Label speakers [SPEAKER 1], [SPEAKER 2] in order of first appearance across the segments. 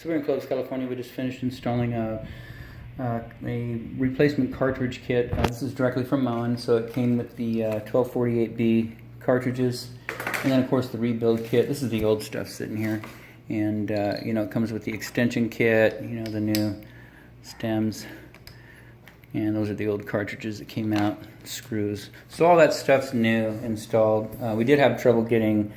[SPEAKER 1] So we're in Clovis, California. We just finished installing a replacement cartridge kit. This is directly from Moen, so it came with the 1248B cartridges, and then of course the rebuild kit. This is the old stuff sitting here, and you know, it comes with the extension kit, you know, the new stems, and those are the old cartridges that came out, screws. So all that stuff's new, installed. We did have trouble getting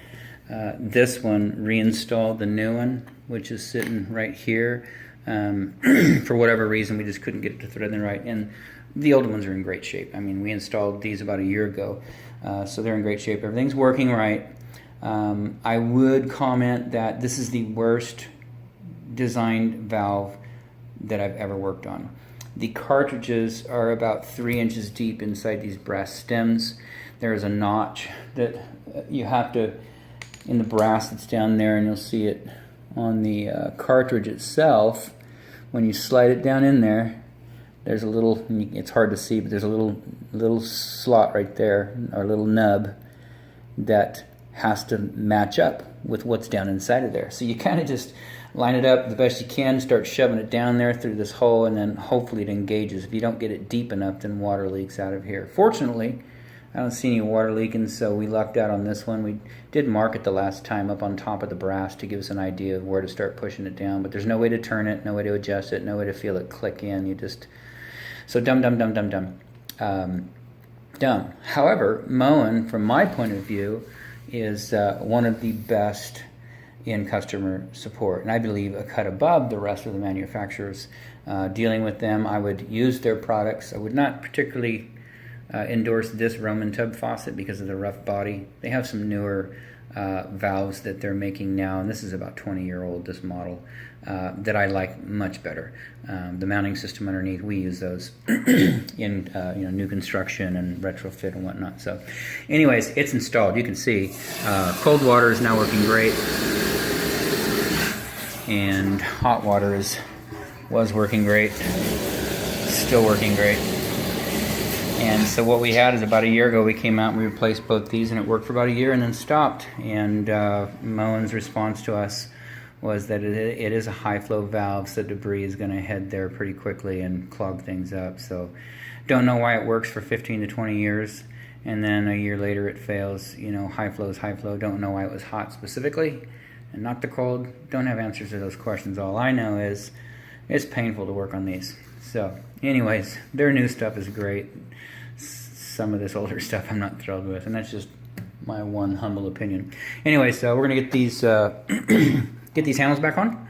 [SPEAKER 1] this one reinstalled, the new one, which is sitting right here. For whatever reason, we just couldn't get it to thread in right. And the old ones are in great shape. I mean, we installed these about a year ago, so they're in great shape. Everything's working right. I would comment that this is the worst designed valve that I've ever worked on. The cartridges are about 3 inches deep inside these brass stems. There is a notch that you have to, in the brass that's down there, and you'll see it on the cartridge itself. When you slide it down in there, there's a little, it's hard to see, but there's a little slot right there, or little nub, that has to match up with what's down inside of there. So you kind of just line it up the best you can, start shoving it down there through this hole, and then hopefully it engages. If you don't get it deep enough, then water leaks out of here. Fortunately, I don't see any water leaking, so we lucked out on this one. We did mark it the last time up on top of the brass to give us an idea of where to start pushing it down, but there's no way to turn it, no way to adjust it, no way to feel it click in. You just, so dumb. However, Moen, from my point of view, is one of the best in customer support, and I believe a cut above the rest of the manufacturers. Dealing with them, I would use their products. I would not particularly endorse this Roman tub faucet because of the rough body. They have some newer valves that they're making now, and this is about 20-year-old, this model, that I like much better. The mounting system underneath, we use those in you know, new construction and retrofit and whatnot. So anyways, it's installed. You can see cold water is now working great, and hot water was working great, still working great. And so what we had is about a year ago we came out and we replaced both these, and it worked for about a year and then stopped. And Moen's response to us was that it is a high flow valve, so debris is going to head there pretty quickly and clog things up. So don't know why it works for 15 to 20 years and then a year later it fails. You know, high flow is high flow. Don't know why it was hot specifically and not the cold. Don't have answers to those questions. All I know is it's painful to work on these. So anyways, their new stuff is great. Some of this older stuff I'm not thrilled with, and that's just my one humble opinion. Anyway, so we're gonna get these get these handles back on,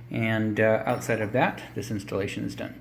[SPEAKER 1] and outside of that, this installation is done.